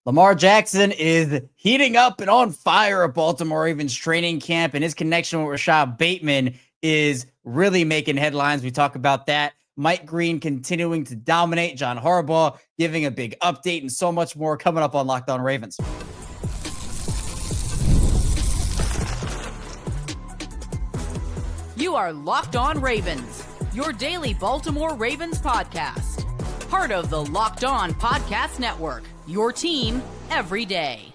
Lamar Jackson is heating up and on fire at Baltimore Ravens training camp, and his connection with Rashod Bateman is really making headlines. We talk about that. Mike Green continuing to dominate, John Harbaugh giving a big update, and so much more coming up on Locked On Ravens. You are Locked On Ravens, your daily Baltimore Ravens podcast. Part of the Locked On Podcast Network, your team every day.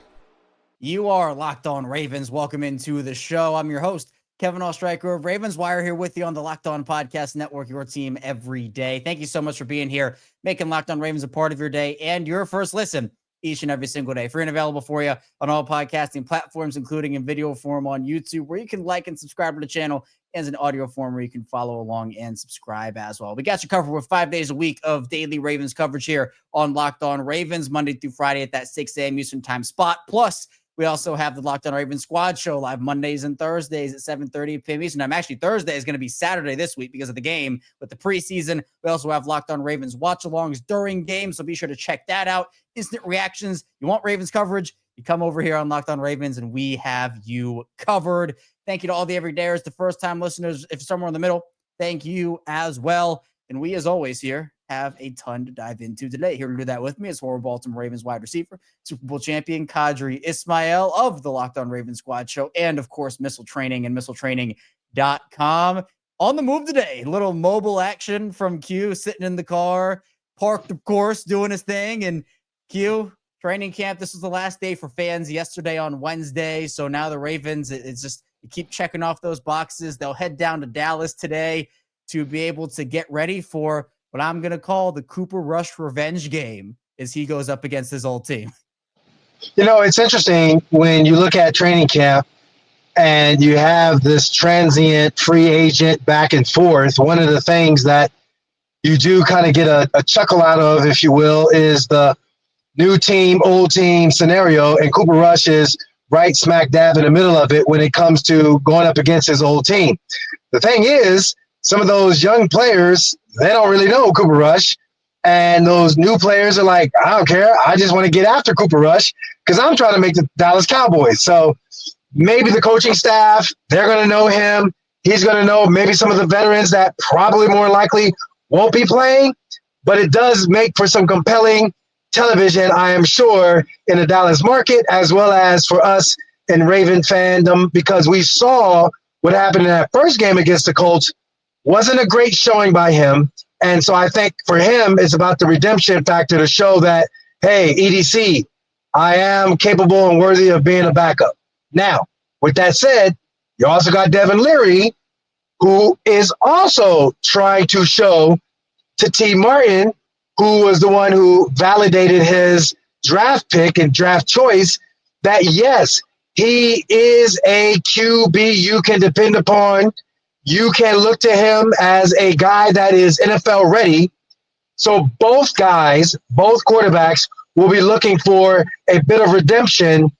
You are Locked On Ravens. Welcome into the show. I'm your host, Kevin Oestreicher of Ravens Wire, here with you on the Locked On Podcast Network, your team every day. Thank you so much for being here, making Locked On Ravens a part of your day and your first listen each and every single day. Free and available for you on all podcasting platforms, including in video form on YouTube, where you can like and subscribe to the channel, and in audio form where you can follow along and subscribe as well. We got you covered with 5 days a week of daily Ravens coverage here on Locked On Ravens, Monday through Friday at that 6 a.m. Eastern time spot. Plus, we also have the Locked On Ravens Squad Show live Mondays and Thursdays at 7:30 p.m. Eastern time. Actually, Thursday is going to be Saturday this week because of the game with the preseason. We also have Locked On Ravens watch-alongs during games, so be sure to check that out. Instant reactions. You want Ravens coverage? You come over here on Locked On Ravens, and we have you covered. Thank you to all the everydayers, the first-time listeners. If you're somewhere in the middle, thank you as well. And we, as always, here have a ton to dive into today. Here to do that with me is former Baltimore Ravens wide receiver, Super Bowl champion Qadry Ismail of the Locked On Ravens Squad Show, and, of course, Missile Training and MissileTraining.com. On the move today, a little mobile action from Q, sitting in the car, parked, of course, doing his thing. And Q, training camp, this was the last day for fans yesterday on Wednesday. So now the Ravens, it's just, you keep checking off those boxes. They'll head down to Dallas today to be able to get ready for what I'm going to call the Cooper Rush revenge game as he goes up against his old team. You know, it's interesting when you look at training camp and you have this transient free agent back and forth. One of the things that you do kind of get a chuckle out of, if you will, is the new team, old team scenario. And Cooper Rush is right smack dab in the middle of it when it comes to going up against his old team. The thing is, some of those young players, they don't really know Cooper Rush. And those new players are like, I don't care. I just want to get after Cooper Rush because I'm trying to make the Dallas Cowboys. So maybe the coaching staff, they're going to know him. He's going to know maybe some of the veterans that probably more likely won't be playing. But it does make for some compelling television, I am sure, in the Dallas market, as well as for us in Raven fandom, because we saw what happened in that first game against the Colts. Wasn't a great showing by him. And so I think for him, it's about the redemption factor to show that, hey, EDC, I am capable and worthy of being a backup. Now, with that said, you also got Devin Leary, who is also trying to show to T. Martin, who was the one who validated his draft pick and draft choice, that yes, he is a QB you can depend upon. You can look to him as a guy that is NFL ready. So both guys, both quarterbacks, will be looking for a bit of redemption.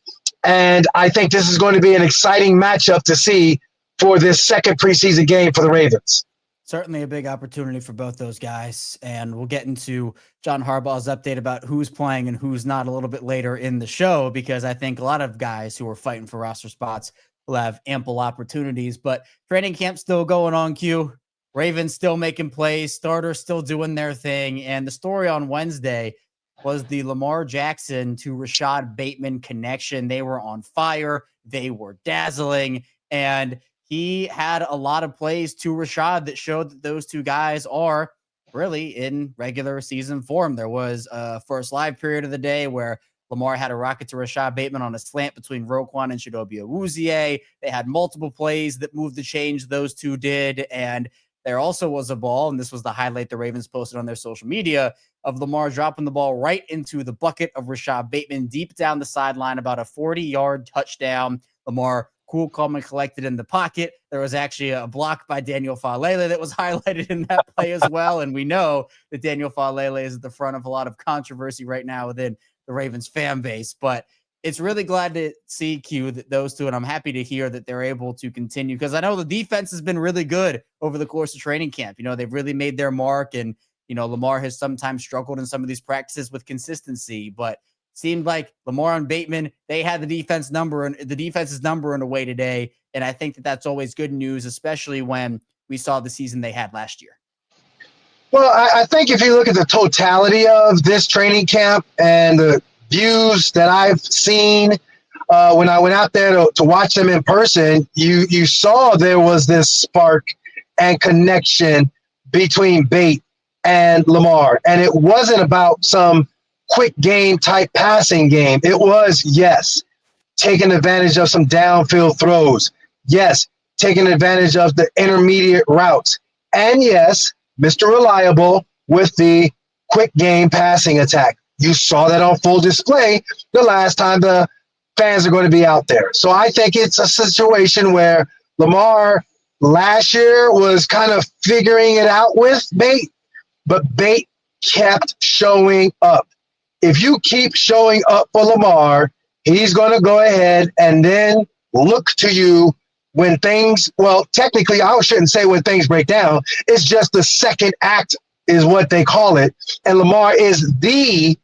And I think this is going to be an exciting matchup to see for this second preseason game for the Ravens. Certainly a big opportunity for both those guys. And we'll get into John Harbaugh's update about who's playing and who's not a little bit later in the show, because I think a lot of guys who are fighting for roster spots will have ample opportunities. But training camp's still going on, Q. Ravens still making plays, starters still doing their thing. And the story on Wednesday was the Lamar Jackson to Rashod Bateman connection. They were on fire. They were dazzling. And he had a lot of plays to Rashod that showed that those two guys are really in regular season form. There was a first live period of the day where Lamar had a rocket to Rashod Bateman on a slant between Roquan and Chidobe Awuzie. They had multiple plays that moved the change, those two did. And there also was a ball, and this was the highlight the Ravens posted on their social media, of Lamar dropping the ball right into the bucket of Rashod Bateman, deep down the sideline, about a 40-yard touchdown. Lamar cool, calm, and collected in the pocket. There was actually a block by Daniel Falele that was highlighted in that play as well. And we know that Daniel Falele is at the front of a lot of controversy right now within the Ravens fan base. But it's really glad to see, Q, that those two, and I'm happy to hear that they're able to continue, because I know the defense has been really good over the course of training camp. You know, they've really made their mark, and, you know, Lamar has sometimes struggled in some of these practices with consistency, but seemed like Lamar and Bateman, they had the defense's number in a way today. And I think that that's always good news, especially when we saw the season they had last year. Well, I think if you look at the totality of this training camp and the views that I've seen when I went out there to watch them in person, you saw there was this spark and connection between Bate and Lamar. And it wasn't about some quick game type passing game. It was, yes, taking advantage of some downfield throws. Yes, taking advantage of the intermediate routes. And yes, Mr. Reliable with the quick game passing attack. You saw that on full display the last time the fans are going to be out there. So I think it's a situation where Lamar last year was kind of figuring it out with Bate, but Bate kept showing up. If you keep showing up for Lamar, he's going to go ahead and then look to you when things, well, technically, I shouldn't say when things break down. It's just the second act is what they call it. And Lamar is the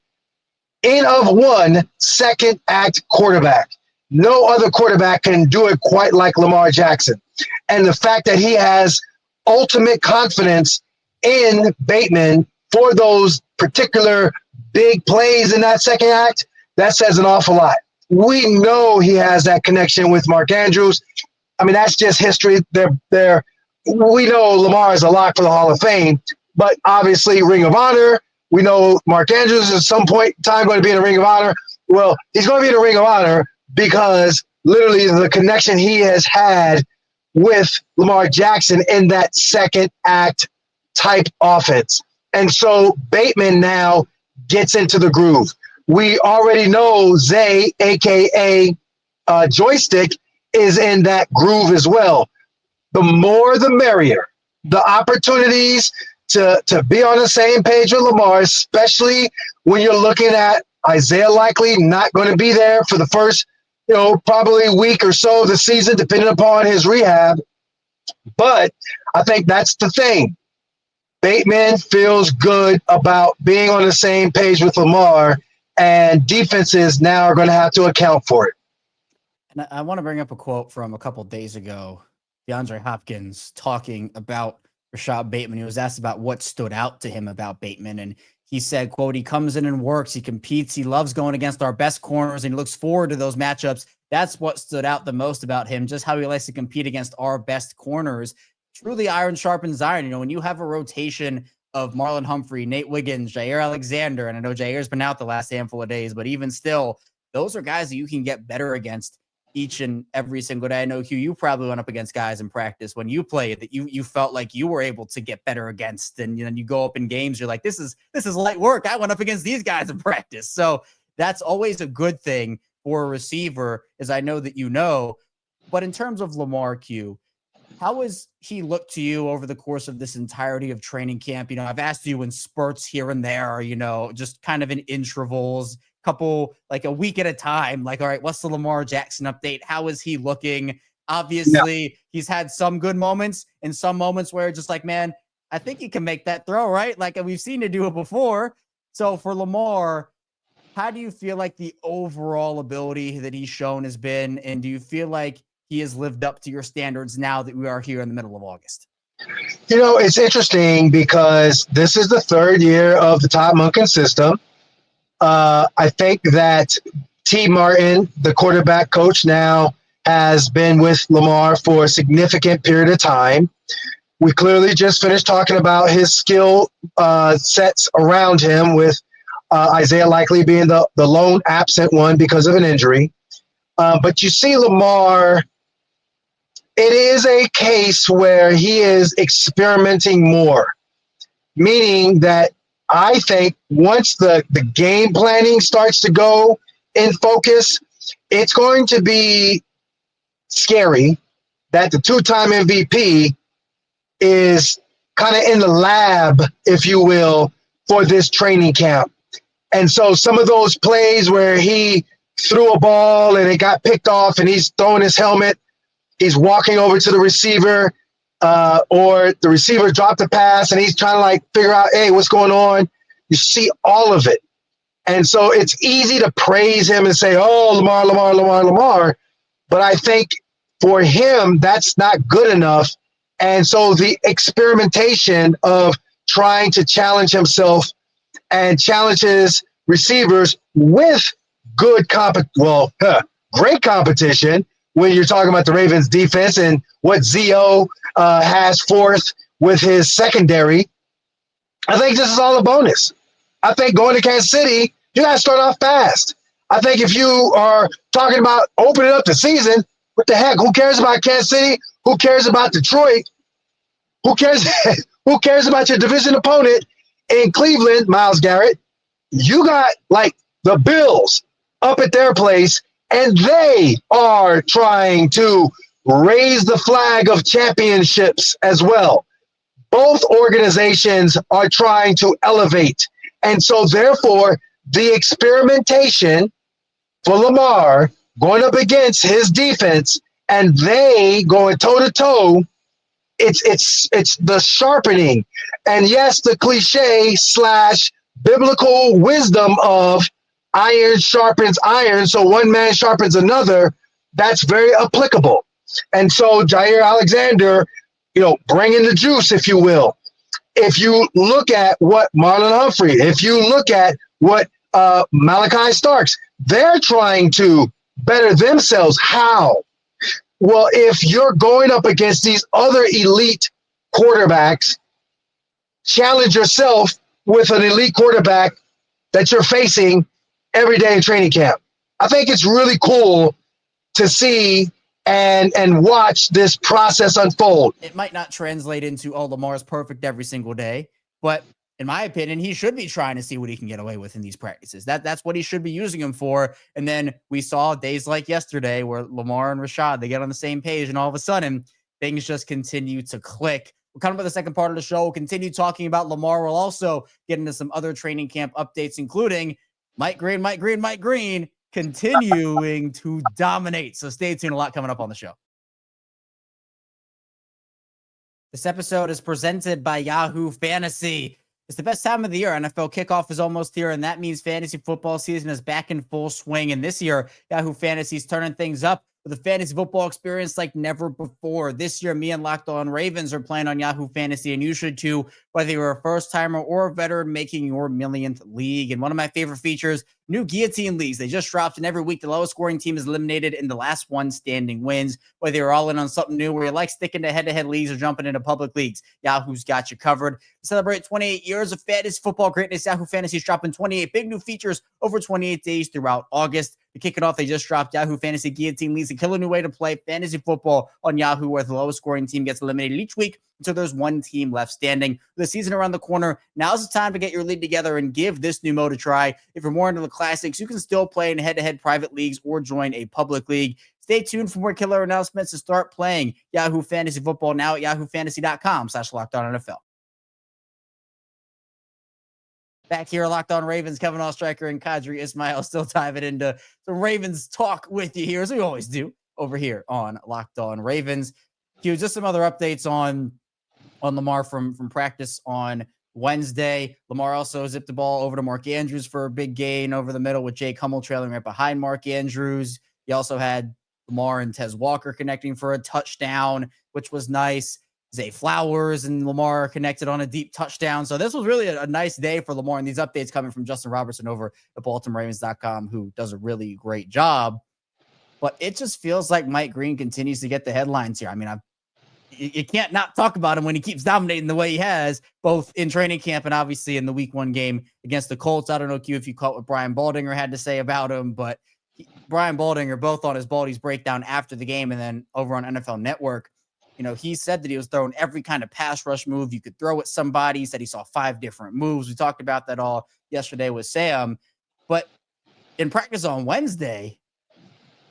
N of one second act quarterback. No other quarterback can do it quite like Lamar Jackson. And the fact that he has ultimate confidence in Bateman for those particular big plays in that second act, that says an awful lot. We know he has that connection with Mark Andrews. I mean, that's just history. We know Lamar is a lock for the Hall of Fame, but obviously Ring of Honor. We know Mark Andrews at some point in time going to be in the Ring of Honor. Well, he's going to be in the Ring of Honor because literally the connection he has had with Lamar Jackson in that second act type offense. And so Bateman now gets into the groove. We already know Zay, a.k.a. Joystick, is in that groove as well. The more the merrier. The opportunities to be on the same page with Lamar, especially when you're looking at Isaiah likely not going to be there for the first, probably week or so of the season, depending upon his rehab. But I think that's the thing. Bateman feels good about being on the same page with Lamar, and defenses now are going to have to account for it. And I want to bring up a quote from a couple of days ago. DeAndre Hopkins talking about Rashod Bateman. He was asked about what stood out to him about Bateman, and he said, quote, "He comes in and works, he competes, he loves going against our best corners, and he looks forward to those matchups. That's what stood out the most about him, just how he likes to compete against our best corners." Truly iron sharpens iron. When you have a rotation of Marlon Humphrey, Nate Wiggins, Jaire Alexander, and I know Jaire's been out the last handful of days, but even still, those are guys that you can get better against each and every single day. I know, Hugh, you probably went up against guys in practice when you played that you felt like you were able to get better against. And you go up in games, you're like, this is light work. I went up against these guys in practice. So that's always a good thing for a receiver, as I know that you know. But in terms of Lamar, Q, how has he looked to you over the course of this entirety of training camp? I've asked you in spurts here and there, just kind of in intervals, couple, like a week at a time, like, all right, what's the Lamar Jackson update? How is he looking? Obviously, He's had some good moments and some moments where just like, man, I think he can make that throw, right? Like we've seen it do it before. So for Lamar, how do you feel like the overall ability that he's shown has been? And do you feel like he has lived up to your standards now that we are here in the middle of August? It's interesting because this is the third year of the Todd Monken system. I think that T. Martin, the quarterback coach now, has been with Lamar for a significant period of time. We clearly just finished talking about his skill sets around him, with Isaiah likely being the lone absent one because of an injury. But you see Lamar, it is a case where he is experimenting more, meaning that I think once the game planning starts to go in focus, it's going to be scary that the two-time MVP is kind of in the lab, if you will, for this training camp. And so some of those plays where he threw a ball and it got picked off and he's throwing his helmet, he's walking over to the receiver, or the receiver dropped the pass and he's trying to figure out, hey, what's going on? You see all of it. And so it's easy to praise him and say, oh, Lamar, Lamar, Lamar, Lamar. But I think for him, that's not good enough. And so the experimentation of trying to challenge himself and challenge his receivers with great competition when you're talking about the Ravens defense and what Zio has forth with his secondary. I think this is all a bonus. I think going to Kansas City, you got to start off fast. I think if you are talking about opening up the season, what the heck? Who cares about Kansas City? Who cares about Detroit? Who cares? Who cares about your division opponent in Cleveland, Myles Garrett? You got like the Bills up at their place, and they are trying to raise the flag of championships as well. Both organizations are trying to elevate. And so, therefore, the experimentation for Lamar going up against his defense and they going toe-to-toe, it's the sharpening. And, yes, the cliche / biblical wisdom of iron sharpens iron, so one man sharpens another, that's very applicable. And so Jaire Alexander, bringing the juice, if you will. If you look at what Marlon Humphrey, if you look at what Malaki Starks, they're trying to better themselves. How? Well, if you're going up against these other elite quarterbacks, challenge yourself with an elite quarterback that you're facing every day in training camp. I think it's really cool to see and watch this process unfold. It might not translate into, Lamar's perfect every single day, but in my opinion, he should be trying to see what he can get away with in these practices. That's what he should be using him for. And then we saw days like yesterday where Lamar and Rashod, they get on the same page, and all of a sudden things just continue to click. We're coming up with the second part of the show. We'll continue talking about Lamar. We'll also get into some other training camp updates, including Mike Green continuing to dominate. So stay tuned. A lot coming up on the show. This episode is presented by Yahoo Fantasy. It's the best time of the year. NFL kickoff is almost here, and that means fantasy football season is back in full swing. And this year, Yahoo Fantasy is turning things up with a fantasy football experience like never before. This year, me and Locked On Ravens are playing on Yahoo Fantasy, and you should too, whether you're a first-timer or a veteran making your millionth league. And one of my favorite features, new guillotine leagues. They just dropped, and every week the lowest scoring team is eliminated and the last one standing wins. Whether you're all in on something new or you like sticking to head-to-head leagues or jumping into public leagues, Yahoo's got you covered. To celebrate 28 years of fantasy football greatness, Yahoo Fantasy is dropping 28 big new features over 28 days throughout August. To kick it off, they just dropped Yahoo Fantasy Guillotine Leagues, a killer new way to play fantasy football on Yahoo, where the lowest scoring team gets eliminated each week until there's one team left standing. With the season around the corner, now's the time to get your league together and give this new mode a try. If you're more into the classics, you can still play in head-to-head private leagues or join a public league. Stay tuned for more killer announcements to start playing Yahoo Fantasy Football now at yahoofantasy.com/LockedOnNFL. Back here, Locked On Ravens, Kevin Oestreicher and Qadry Ismail still diving into some Ravens talk with you here, as we always do over here on Locked On Ravens. Just some other updates on Lamar from practice on Wednesday. Lamar also zipped the ball over to Mark Andrews for a big gain over the middle with Jake Hummel trailing right behind Mark Andrews. He also had Lamar and Tez Walker connecting for a touchdown, which was nice. Zay Flowers and Lamar connected on a deep touchdown. So this was really a nice day for Lamar, and these updates coming from Justin Robertson over at BaltimoreRavens.com, who does a really great job. But it just feels like Mike Green continues to get the headlines here. I mean, you can't not talk about him when he keeps dominating the way he has, both in training camp and obviously in the week 1 game against the Colts. I don't know, Q, if you caught what Brian Baldinger had to say about him, but Brian Baldinger, both on his Baldy's breakdown after the game and then over on NFL Network, he said that he was throwing every kind of pass rush move you could throw at somebody. He said he saw 5 different moves. We talked about that all yesterday with Sam. But in practice on Wednesday,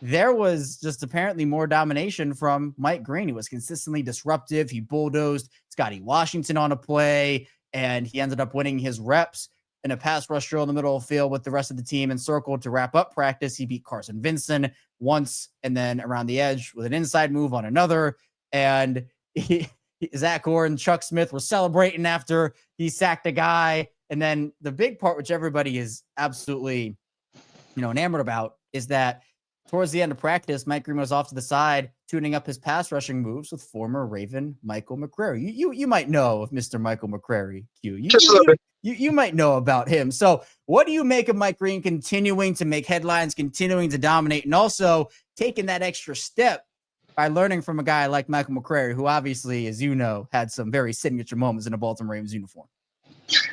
there was just apparently more domination from Mike Green. He was consistently disruptive. He bulldozed Scotty Washington on a play, and he ended up winning his reps in a pass rush drill in the middle of the field with the rest of the team encircled to wrap up practice. He beat Carson Vincent once and then around the edge with an inside move on another. And Zach Orr and Chuck Smith were celebrating after he sacked a guy. And then the big part, which everybody is absolutely, enamored about, is that towards the end of practice, Mike Green was off to the side, tuning up his pass rushing moves with former Raven Michael McCrary. You might know of Mr. Michael McCrary, Q. Just a little bit. You might know about him. So what do you make of Mike Green continuing to make headlines, continuing to dominate, and also taking that extra step by learning from a guy like Michael McCrary, who obviously, as you know, had some very signature moments in a Baltimore Ravens uniform?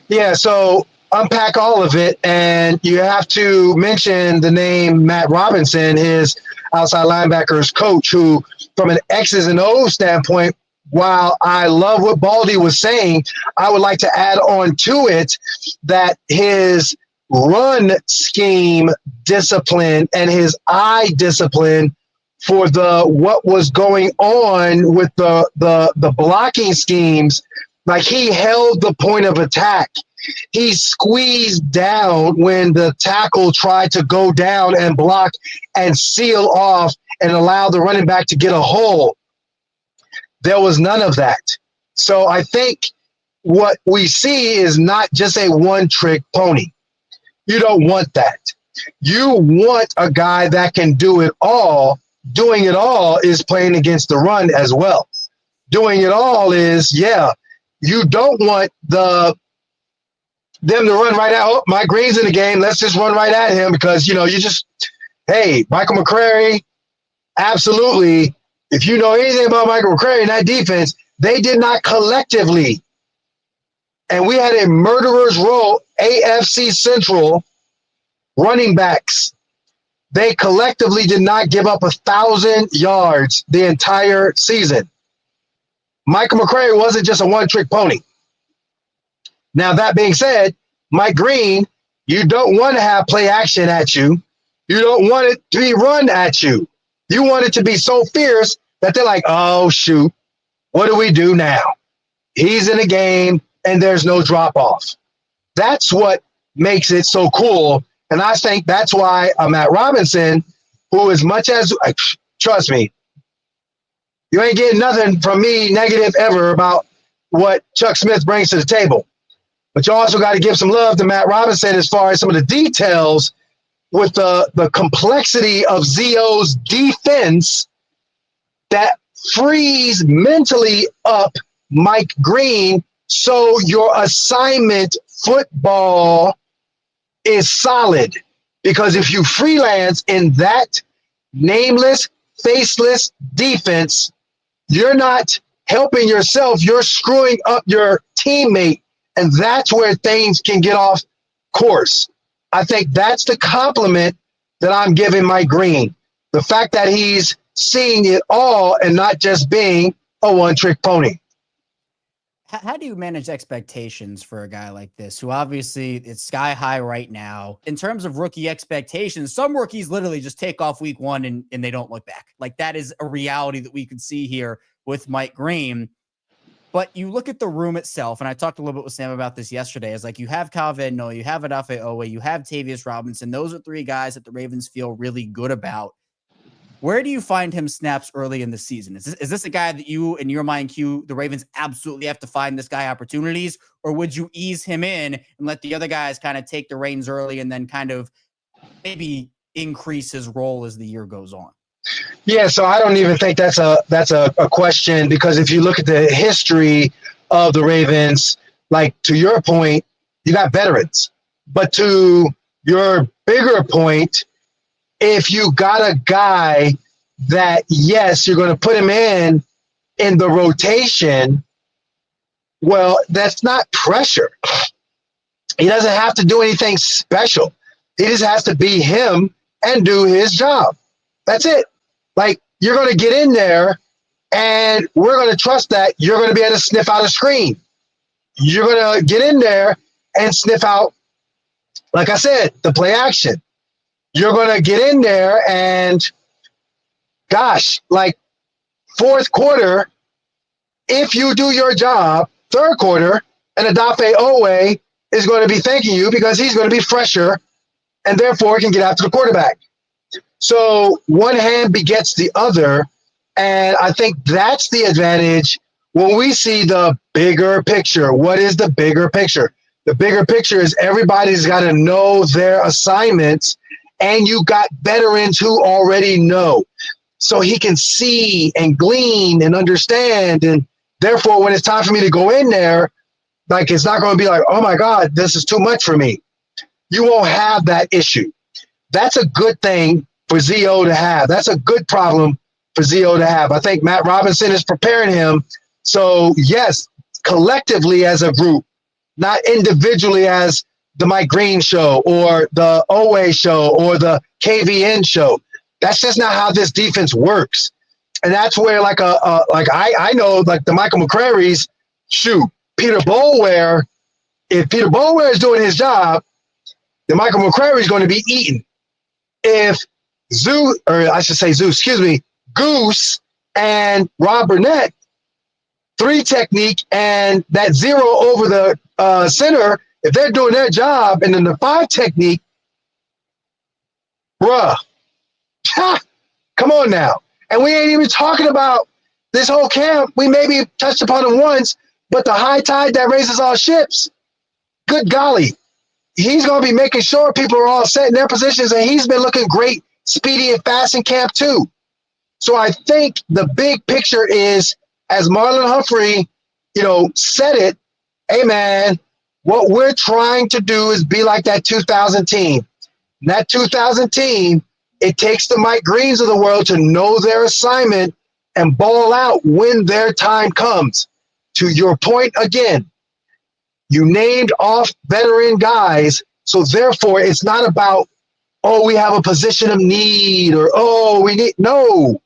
Yeah, so unpack all of it, and you have to mention the name Matt Robinson, his outside linebackers coach, who, from an X's and O's standpoint, while I love what Baldy was saying, I would like to add on to it that his run scheme discipline and his eye discipline for what was going on with the blocking schemes, like he held the point of attack. He squeezed down when the tackle tried to go down and block and seal off and allow the running back to get a hole. There was none of that. So I think what we see is not just a one-trick pony. You don't want that. You want a guy that can do it all. Doing it all is playing against the run as well. Doing it all is, you don't want them to run right out. Oh, Mike Green's in the game. Let's just run right at him because, Michael McCrary, absolutely. If you know anything about Michael McCrary and that defense, they did not collectively. And we had a murderer's row, AFC Central running backs. They collectively did not give up 1,000 yards the entire season. Michael McCrary wasn't just a one-trick pony. Now, that being said, Mike Green, you don't want to have play action at you. You don't want it to be run at you. You want it to be so fierce that they're like, oh, shoot, what do we do now? He's in the game, and there's no drop-off. That's what makes it so cool. And I think that's why Matt Robinson, who as much as, trust me, you ain't getting nothing from me negative ever about what Chuck Smith brings to the table. But you also got to give some love to Matt Robinson as far as some of the details with the complexity of Zio's defense that frees mentally up Mike Green so your assignment football is solid. Because if you freelance in that nameless, faceless defense, you're not helping yourself. You're screwing up your teammate. And that's where things can get off course. I think that's the compliment that I'm giving Mike Green. The fact that he's seeing it all and not just being a one-trick pony. How do you manage expectations for a guy like this, who obviously it's sky high right now? In terms of rookie expectations, some rookies literally just take off week one and they don't look back. Like that is a reality that we could see here with Mike Green. But you look at the room itself, and I talked a little bit with Sam about this yesterday, is like you have Kyle Van Noy, you have Odafe Owe, you have Tavius Robinson. Those are three guys that the Ravens feel really good about. Where do you find him snaps early in the season? Is this a guy that you, in your mind, Q, the Ravens absolutely have to find this guy opportunities, or would you ease him in and let the other guys kind of take the reins early and then kind of maybe increase his role as the year goes on? Yeah, so I don't even think that's a question, because if you look at the history of the Ravens, like to your point, you got veterans. But to your bigger point, if you got a guy that, yes, you're going to put him in the rotation, well, that's not pressure. He doesn't have to do anything special. He just has to be him and do his job. That's it. Like, you're going to get in there, and we're going to trust that you're going to be able to sniff out a screen. You're going to get in there and sniff out, like I said, the play action. You're going to get in there and, gosh, like fourth quarter, if you do your job, third quarter, and Odafe Owe is going to be thanking you because he's going to be fresher and therefore can get after the quarterback. So one hand begets the other, and I think that's the advantage when we see the bigger picture. What is the bigger picture? The bigger picture is everybody's got to know their assignments, and you got veterans who already know. So he can see and glean and understand. And therefore, when it's time for me to go in there, like, it's not going to be like, oh my God, this is too much for me. You won't have that issue. That's a good thing for ZO to have. That's a good problem for ZO to have. I think Matt Robinson is preparing him. So yes, collectively as a group, not individually as the Mike Green show or the Owe show or the KVN show. That's just not how this defense works. And that's where I know like the Michael McCrary's, shoot, Peter Boulware, if Peter Boulware is doing his job, then Michael McCrary is going to be eaten. If Goose and Rob Burnett, 3 technique and that 0 over the center, if they're doing their job, and then the 5 technique, bruh, come on now. And we ain't even talking about this whole camp. We maybe touched upon it once, but the high tide that raises all ships, good golly, he's going to be making sure people are all set in their positions, and he's been looking great, speedy and fast in camp too. So I think the big picture is, as Marlon Humphrey, said it, hey man, what we're trying to do is be like that 2000 team. And that 2000 team, it takes the Mike Greens of the world to know their assignment and ball out when their time comes. To your point again, you named off veteran guys, so therefore it's not about, oh, we have a position of need, or, oh, we need, no.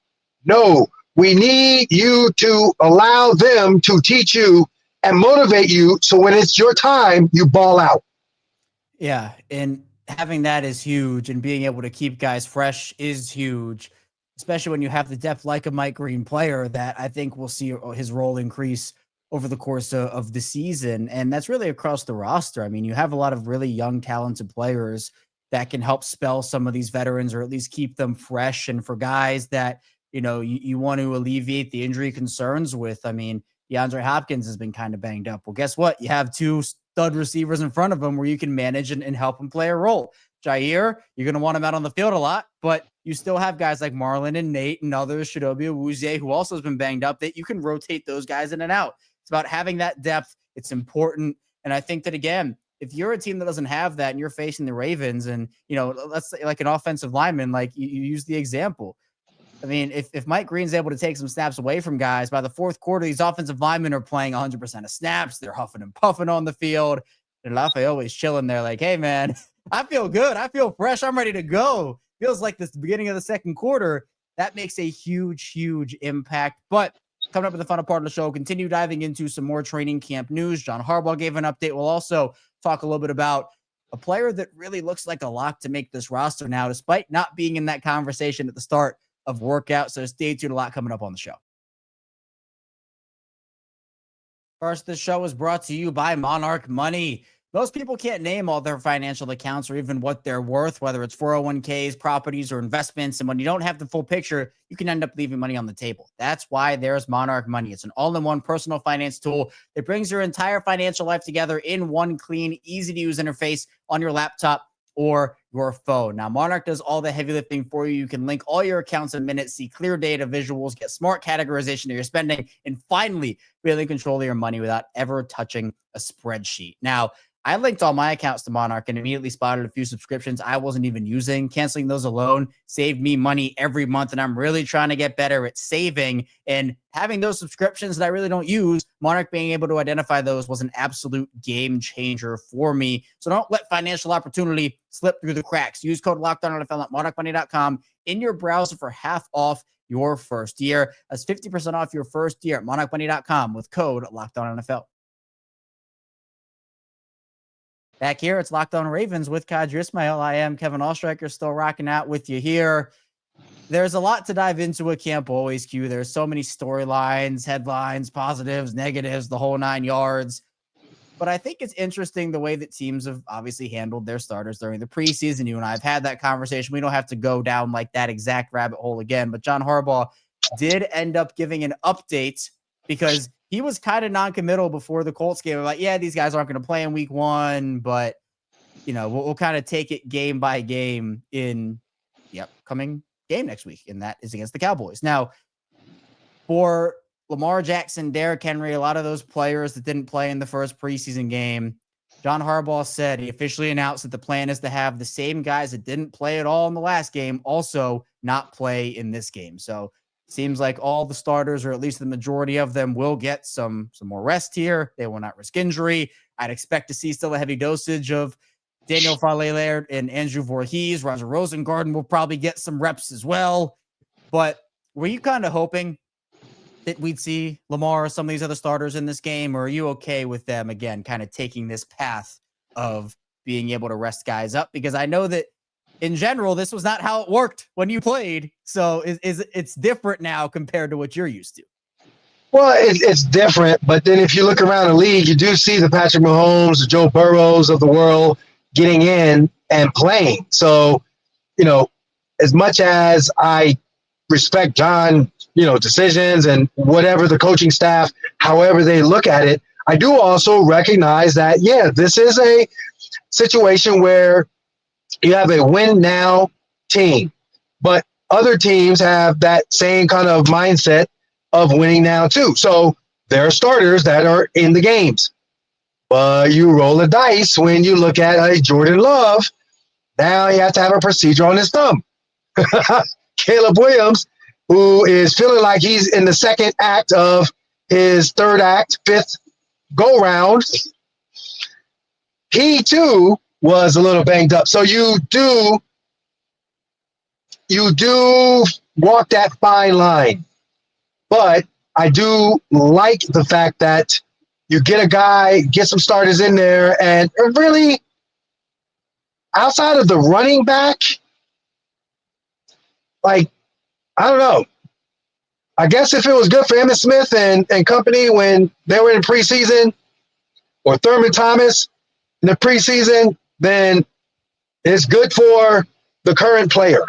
We need you to allow them to teach you and motivate you, so when it's your time, you ball out. Yeah, and having that is huge, and being able to keep guys fresh is huge, especially when you have the depth like a Mike Green player that I think we'll see his role increase over the course of the season. And that's really across the roster. I mean, you have a lot of really young, talented players that can help spell some of these veterans, or at least keep them fresh. And for guys that, you want to alleviate the injury concerns with, I mean, DeAndre Hopkins has been kind of banged up. Well, guess what? You have 2 stud receivers in front of him where you can manage and help him play a role. Jaire, you're going to want him out on the field a lot, but you still have guys like Marlon and Nate and others, Chidobe Awuzie, who also has been banged up, that you can rotate those guys in and out. It's about having that depth. It's important. And I think that, again, if you're a team that doesn't have that and you're facing the Ravens and, let's say like an offensive lineman, like you use the example. I mean, if Mike Green's able to take some snaps away from guys, by the 4th quarter, these offensive linemen are playing 100% of snaps. They're huffing and puffing on the field. And Lafayette always chilling there like, hey, man, I feel good. I feel fresh. I'm ready to go. Feels like this beginning of the 2nd quarter. That makes a huge, huge impact. But coming up in the final part of the show, continue diving into some more training camp news. John Harbaugh gave an update. We'll also talk a little bit about a player that really looks like a lock to make this roster now, despite not being in that conversation at the start of workout. So stay tuned. A lot coming up on the show. First, the show is brought to you by Monarch Money. Most people can't name all their financial accounts or even what they're worth, whether it's 401ks, properties, or investments. And when you don't have the full picture, you can end up leaving money on the table. That's why there's Monarch Money. It's an all-in-one personal finance tool that brings your entire financial life together in one clean, easy-to-use interface on your laptop or your phone. Now, Monarch does all the heavy lifting for you. You can link all your accounts in minutes, see clear data visuals, get smart categorization of your spending, and finally, really control your money without ever touching a spreadsheet. Now, I linked all my accounts to Monarch and immediately spotted a few subscriptions I wasn't even using. Canceling those alone saved me money every month, and I'm really trying to get better at saving. And having those subscriptions that I really don't use, Monarch being able to identify those was an absolute game changer for me. So don't let financial opportunity slip through the cracks. Use code LOCKEDONNFL at monarchmoney.com in your browser for half off your first year. That's 50% off your first year at monarchmoney.com with code LOCKEDONNFL. Back here, it's Locked On Ravens with Qadry Ismail. I am Kevin Oestreicher, still rocking out with you here. There's a lot to dive into at Camp Always Q. There's so many storylines, headlines, positives, negatives, the whole 9 yards. But I think it's interesting the way that teams have obviously handled their starters during the preseason. You and I have had that conversation. We don't have to go down like that exact rabbit hole again. But John Harbaugh did end up giving an update because he was kind of non-committal before the Colts game. Like, yeah, these guys aren't going to play in week 1, but we'll kind of take it game by game in the upcoming game next week, and that is against the Cowboys. Now, for Lamar Jackson, Derrick Henry, a lot of those players that didn't play in the first preseason game, John Harbaugh said he officially announced that the plan is to have the same guys that didn't play at all in the last game also not play in this game. So seems like all the starters, or at least the majority of them, will get some more rest here. They will not risk injury. I'd expect to see still a heavy dosage of Daniel Falele and Andrew Voorhees. Roger Rosengarten will probably get some reps as well. But were you kind of hoping that we'd see Lamar or some of these other starters in this game, or are you okay with them, again, kind of taking this path of being able to rest guys up? Because I know that in general, this was not how it worked when you played. So it's different now compared to what you're used to. Well, it's different, but then if you look around the league, you do see the Patrick Mahomes, the Joe Burrows of the world getting in and playing. So, as much as I respect John, decisions and whatever the coaching staff, however they look at it, I do also recognize that, this is a situation where you have a win now team, but other teams have that same kind of mindset of winning now too. So there are starters that are in the games, but you roll the dice when you look at Jordan Love. Now you have to have a procedure on his thumb. Caleb Williams, who is feeling like he's in the second act of his third act, fifth go round, he too was a little banged up. So you do walk that fine line. But I do like the fact that you get a guy, get some starters in there, and really, outside of the running back, I don't know. I guess if it was good for Emmitt Smith and company when they were in preseason, or Thurman Thomas in the preseason, then it's good for the current player.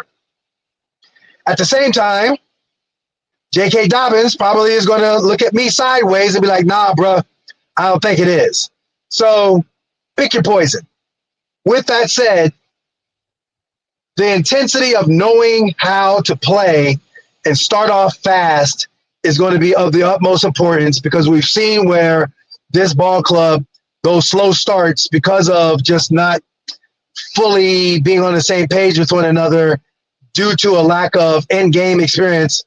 At the same time, J.K. Dobbins probably is going to look at me sideways and be like, nah, bro, I don't think it is. So pick your poison. With that said, the intensity of knowing how to play and start off fast is going to be of the utmost importance, because we've seen where this ball club, those slow starts, because of just not fully being on the same page with one another due to a lack of end-game experience.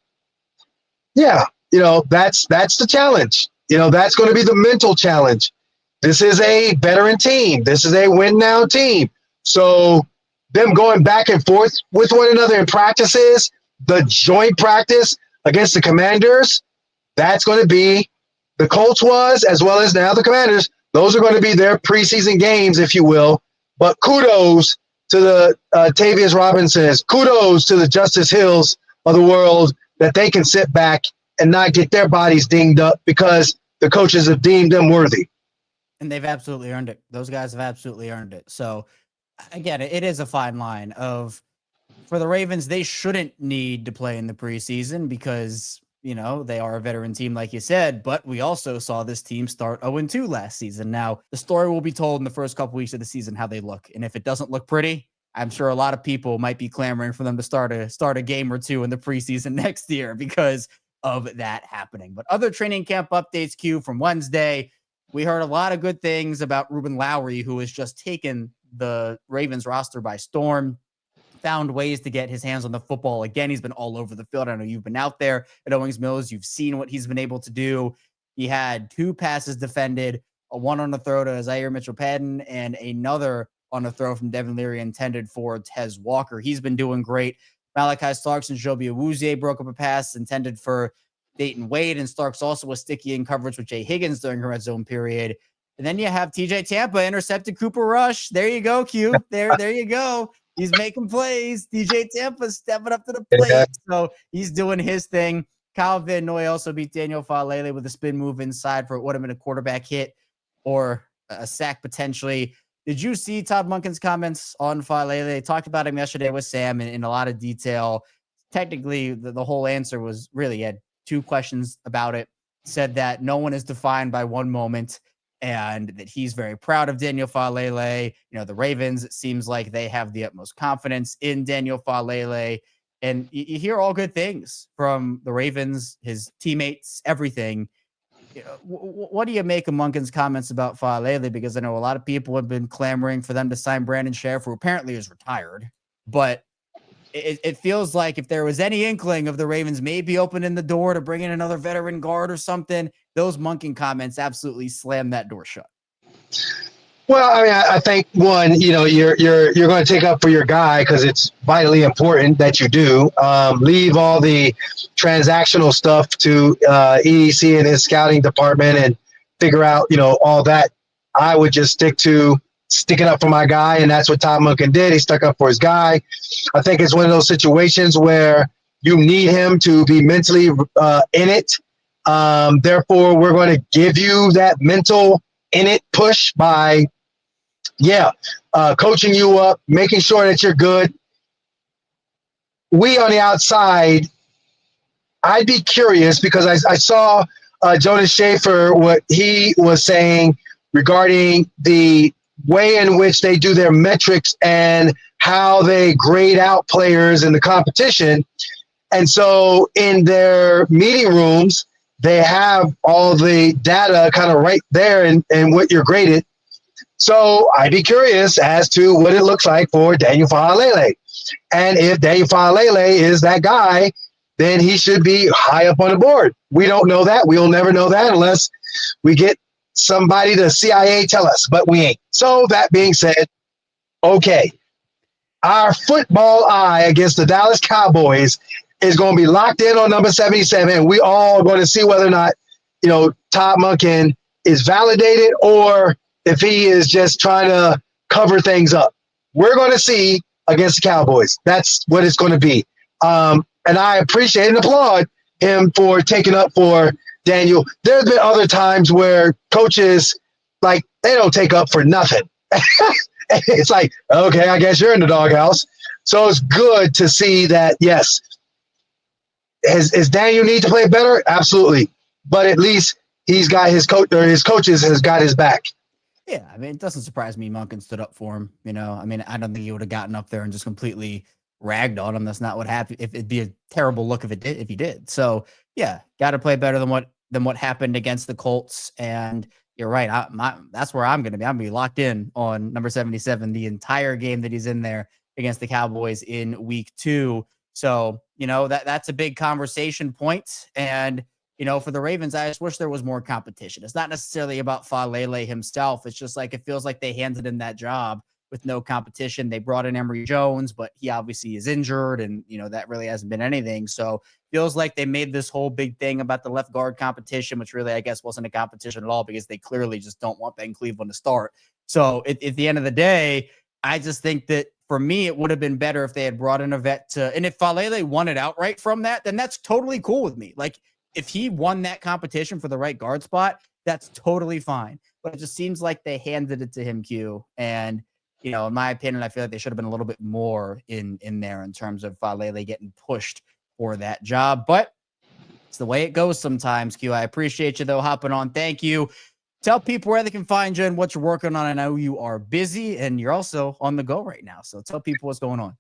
Yeah, that's the challenge. That's going to be the mental challenge. This is a veteran team. This is a win-now team. So them going back and forth with one another in practices, the joint practice against the Commanders, that's going to be, the Colts was, as well as now the Commanders, those are going to be their preseason games, if you will. But kudos to the Tavius Robinsons, kudos to the Justice Hills of the world, that they can sit back and not get their bodies dinged up because the coaches have deemed them worthy. And they've absolutely earned it. Those guys have absolutely earned it. So again, it is a fine line of, for the Ravens, they shouldn't need to play in the preseason because, they are a veteran team, like you said, but we also saw this team start 0-2 last season. Now, the story will be told in the first couple weeks of the season, how they look. And if it doesn't look pretty, I'm sure a lot of people might be clamoring for them to start a game or two in the preseason next year because of that happening. But other training camp updates, Q, from Wednesday, we heard a lot of good things about Ruben Lowry, who has just taken the Ravens roster by storm, found ways to get his hands on the football. Again, he's been all over the field. I know you've been out there at Owings Mills. You've seen what he's been able to do. He had 2 passes defended, a one on the throw to Zaire Mitchell-Patton and another on a throw from Devin Leary intended for Tez Walker. He's been doing great. Malaki Starks and Joby Awuzie broke up a pass intended for Dayton Wade, and Starks also was sticky in coverage with Jay Higgins during her red zone period. And then you have TJ Tampa intercepted Cooper Rush. There you go, Q. There you go. He's making plays. TJ Tampa stepping up to the plate. Yeah. So he's doing his thing. Kyle Van Noy also beat Daniel Falele with a spin move inside for what would have been a quarterback hit or a sack potentially. Did you see Todd Monken's comments on Falele? They talked about him yesterday with Sam in a lot of detail. Technically, the whole answer was really, he had 2 questions about it. said that no one is defined by one moment and that he's very proud of Daniel Faalele. The Ravens, it seems like they have the utmost confidence in Daniel Faalele. And you hear all good things from the Ravens, his teammates, everything. What do you make of Monken's comments about Faalele? Because I know a lot of people have been clamoring for them to sign Brandon Sheriff, who apparently is retired. But it feels like if there was any inkling of the Ravens maybe opening the door to bring in another veteran guard or something, those Monken comments absolutely slammed that door shut. Well, I mean, I think one, you're going to take up for your guy because it's vitally important that you do. Leave all the transactional stuff to EDC and his scouting department and figure out, all that. I would just stick to sticking up for my guy, and that's what Todd Monken did. He stuck up for his guy. I think it's one of those situations where you need him to be mentally in it. Therefore, we're going to give you that mental in it push by coaching you up, making sure that you're good. We on the outside, I'd be curious because I saw Jonas Schaefer, what he was saying regarding the way in which they do their metrics and how they grade out players in the competition. And so in their meeting rooms, they have all the data kind of right there and what you're graded. So I'd be curious as to what it looks like for Daniel Faalele. And if Daniel Faalele is that guy, then he should be high up on the board. We don't know that. We'll never know that unless we get somebody, the CIA, tell us, but we ain't. So that being said, okay, our football eye against the Dallas Cowboys is going to be locked in on number 77. And we all are going to see whether or not, Todd Monken is validated or if he is just trying to cover things up. We're going to see against the Cowboys. That's what it's going to be. And I appreciate and applaud him for taking up for Daniel. There's been other times where coaches, they don't take up for nothing. It's like, okay, I guess you're in the doghouse. So it's good to see that, yes, is Daniel need to play better? Absolutely. But at least he's got his coach or his coaches has got his back. Yeah, I mean, it doesn't surprise me Monken stood up for him. I don't think he would have gotten up there and just completely ragged on him. That's not what happened. If it'd be a terrible look if he did. So yeah, got to play better than what happened against the Colts. And you're right. That's where I'm going to be. I'm going to be locked in on number 77 the entire game that he's in there against the Cowboys in week 2. So that's a big conversation point. And for the Ravens, I just wish there was more competition. It's not necessarily about Faalele himself. It's just like it feels like they handed him that job with no competition. They brought in Emory Jones, but he obviously is injured, and that really hasn't been anything. So feels like they made this whole big thing about the left guard competition, which really I guess wasn't a competition at all because they clearly just don't want Ben Cleveland to start. So at the end of the day, I just think that for me, it would have been better if they had brought in a vet and if Faalele won it outright from that, then that's totally cool with me. Like, if he won that competition for the right guard spot, that's totally fine. But it just seems like they handed it to him, Q. And, in my opinion, I feel like they should have been a little bit more in there in terms of Faalele getting pushed for that job. But it's the way it goes sometimes, Q. I appreciate you, though, hopping on. Thank you. Tell people where they can find you and what you're working on. I know you are busy and you're also on the go right now. So tell people what's going on.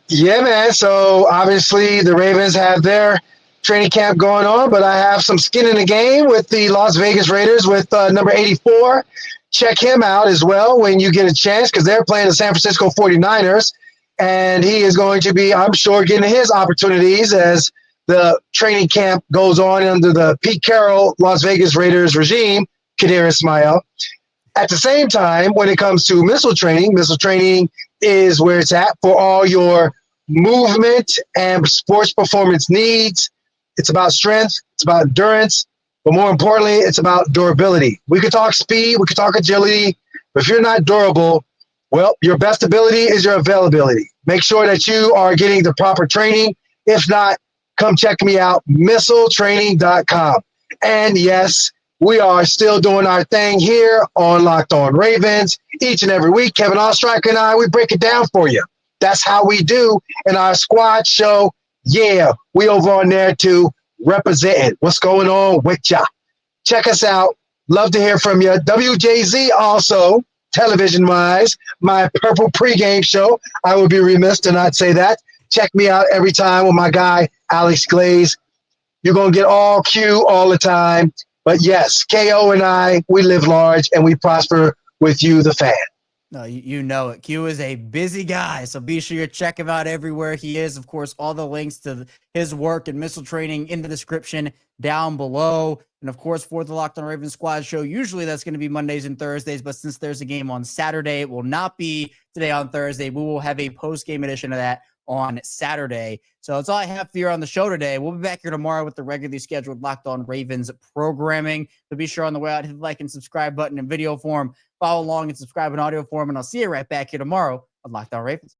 Yeah, man. So obviously the Ravens have their training camp going on, but I have some skin in the game with the Las Vegas Raiders with number 84. Check him out as well when you get a chance because they're playing the San Francisco 49ers, and he is going to be, I'm sure, getting his opportunities as the training camp goes on under the Pete Carroll Las Vegas Raiders regime, Qadry Ismail. At the same time, when it comes to missile training is where it's at for all your movement and sports performance needs. It's about strength, it's about endurance, but more importantly, it's about durability. We could talk speed, we could talk agility, but if you're not durable, well, your best ability is your availability. Make sure that you are getting the proper training. If not, come check me out, missiletraining.com. And yes, we are still doing our thing here on Locked On Ravens. Each and every week, Kevin Oestreicher and I, we break it down for you. That's how we do in our squad show. Yeah, we over on there too, representing what's going on with ya. Check us out. Love to hear from you. WJZ also, television-wise, my Purple pregame show. I would be remiss to not say that. Check me out every time with my guy, Alex Glaze. You're going to get all Q all the time. But yes, KO and I, we live large and we prosper with you, the fan. No, you know it. Q is a busy guy, so be sure you check him out everywhere he is. Of course, all the links to his work and missile training in the description down below. And of course, for the Locked On Ravens Squad show, usually that's going to be Mondays and Thursdays, but since there's a game on Saturday, it will not be today on Thursday. We will have a post-game edition of that on Saturday. So that's all I have for you on the show today. We'll be back here tomorrow with the regularly scheduled Locked On Ravens programming. So be sure on the way out, hit the like and subscribe button in video form. Follow along and subscribe in audio form, and I'll see you right back here tomorrow on Locked On Ravens.